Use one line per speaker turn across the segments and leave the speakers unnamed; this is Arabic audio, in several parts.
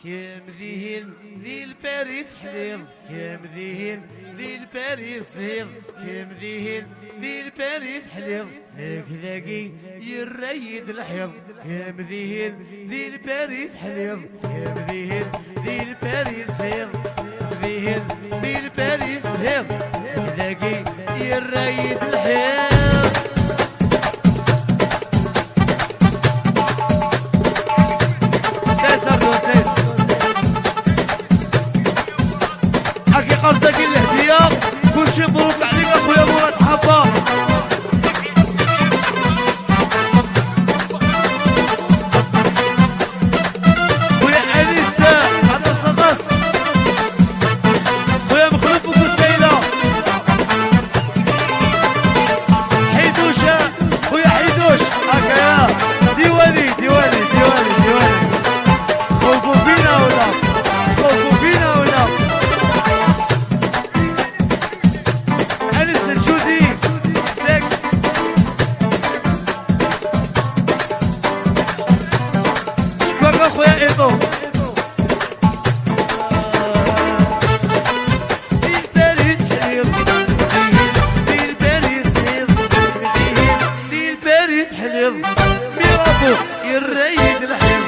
كم ذهن ذي الباريس حليظ كم ذهن ذي الباريس صيغ كم ذهن ذي الباريس حليظ لك ذاقي يريد الحيض كم ذهن ذي الباريس حليظ كم ذهن ذي الباريس صيغ ذهن ذي الباريس صيغ ذاقي يريد الحيض
قصدك الهدية كل شي مبروك عليك اخويا مراد حبة خويا انيس هذا صدص خويا مخلوف وكسيلة حيدوشة خويا حيدوش هكايا ديواني ديواني ديواني ديواني خوفوا فينا ولا خوفوا فينا ولا خويا ايطو حليظ ميرابو يريد الحليظ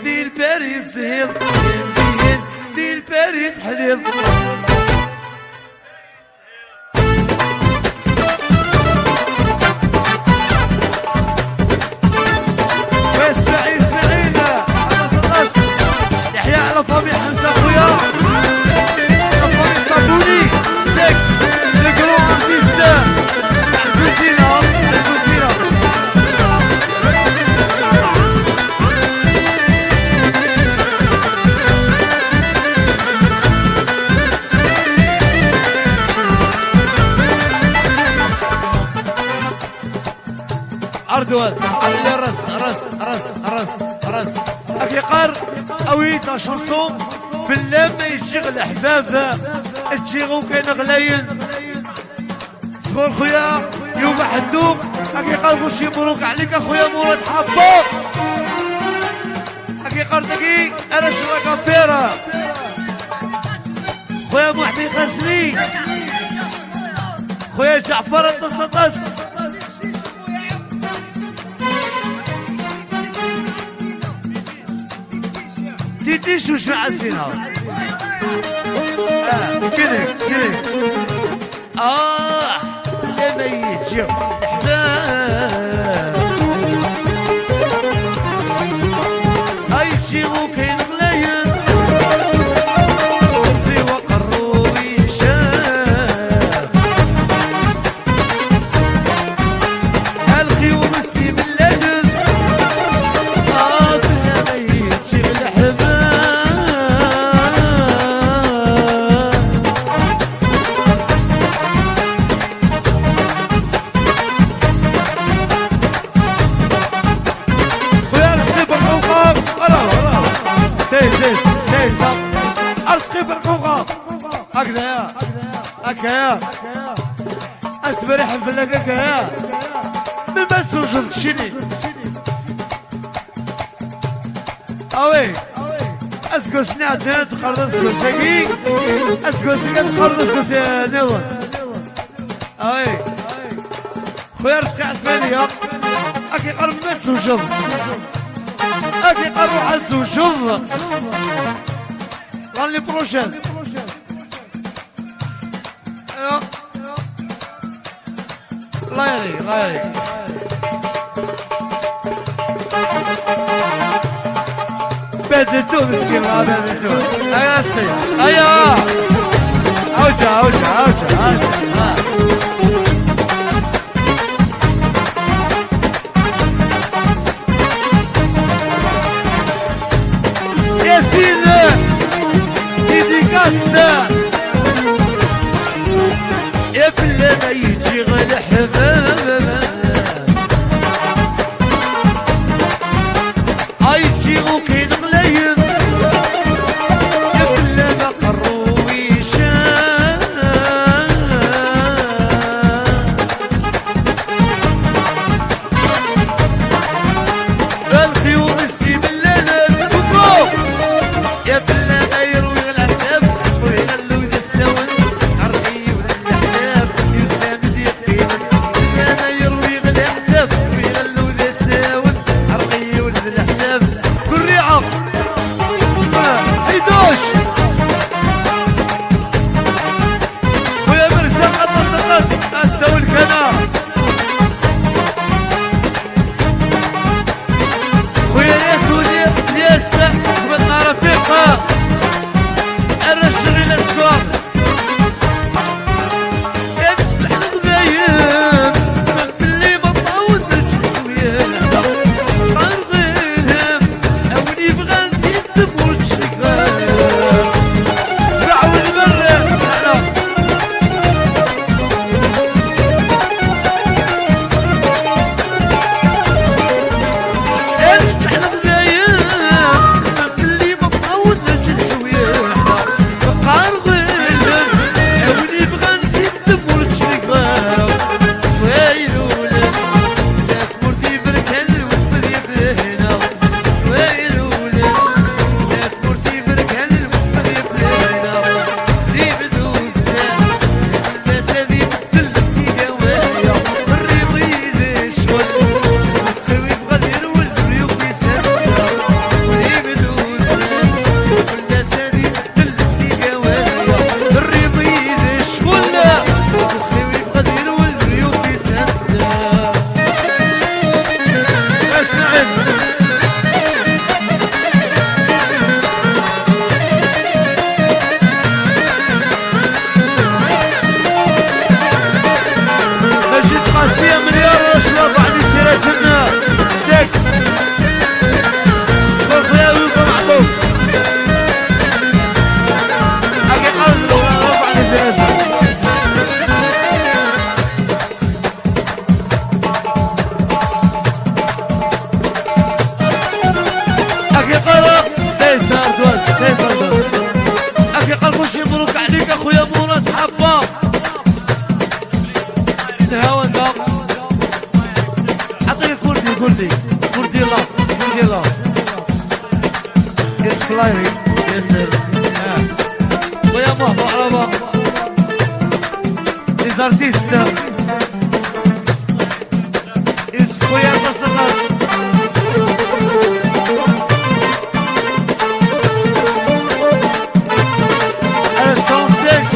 دي الباريس هيض دي الباريس حليض واسمعي اسمعينا انا صدص يحيى على طبيعي حنسى خويا طبيعي صابوني سك لكرو ارتيستا الكوزينة الكوزينة أردوان على رس أكي قار أويتا شرصوم بالله ما يشغل أحباب تشيغو كاين غلاين صغور خويا يوم حدوم أكي قار غشي مبروك عليك أخويا مراد حبوب أكي قار دقي أنا شراكا بيرا خويا محمي خزني خويا جعفر التصدس تيتيش وش معزينها كده لما يجي الحباب هاي يجيبو كاين غلايا سوا قرو يشاف الخيوم السي باللبن لما يجي الحباب أرسقي بالقوقة هكذا أسبري حفلك هكذا من ما تسوجد تشيني أوي أسكوسني عدنا تخرج أسكوسي أسكوسي تخرج أسكوسي نظر أوي خويا أرسقي عثمانية أكي قرب ما تسوجد أكي قرب على تسوجد l'année prochaine الله يريك الله يريك. بدلتو مسكين بدلتو. هيا اسقي هيا اوجع اوجع اوجع اوجع. يا سيدي ديديكاسة يا فلانة يجي غير حباب يجي وكين ملايين يا فلانة قرويشان الخيور السيب الليل فوق يا فلانة يروي العتاب ويغلو ذا السون عرقي وذا الحساب يساند يقين فلانة يروي العتاب ويغلو ذا السون عرقي وذا الحساب كل ريعة هيدوش ويا مرسى قطص الناس السوي الكنا ويا ناس ودي ياسا وبدنا رفيقها الرشر الى السوق افتح الغبايب اللي بطاوز الجوية قرغيلهم اولي بغان يدبر الشكاية سبع والبر افتح الغبايب اللي بطاوز الجوية قرغيلهم اولي بغان يدبر الشكاية ويلولد زاد مرتي بركان وسط يفهنا ويلولد زاد مرتي بركان وسط يفهنا ريب دوسان الناس هذي تلقي جوايا الريض يشغل خوي بغى يرول بريوك يسافر ريب دوسان الناس هذي تلقي جوايا الريض يشغل خوي بغى يرول بريوك يسافر اسعد مجد قاسية مليار وشرب عن الثلاثة ساك صفر خويا ويبقى معطوب أكي قلو رفع عن الثلاثة أكي قلق سيسار دوز سيسار دوز أكي قلق وش مبروك عليك أخويا مراد حباب الهوا النار عطيني كردي كردي كردي الله كردي الله يس فلايري يس خويا مهبو على بعض ليز ارتيست يس خويا تصرص على التونسيك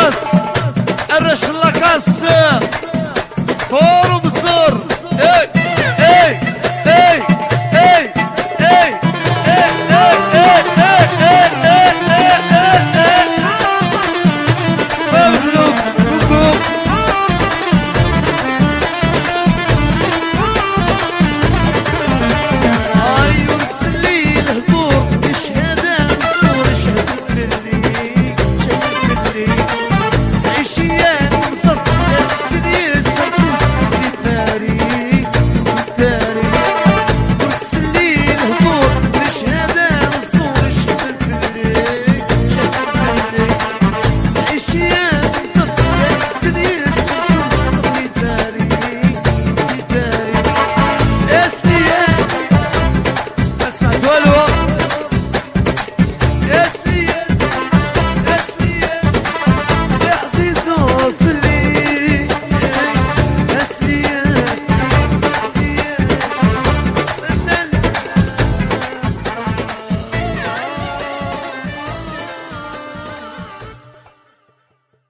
الراس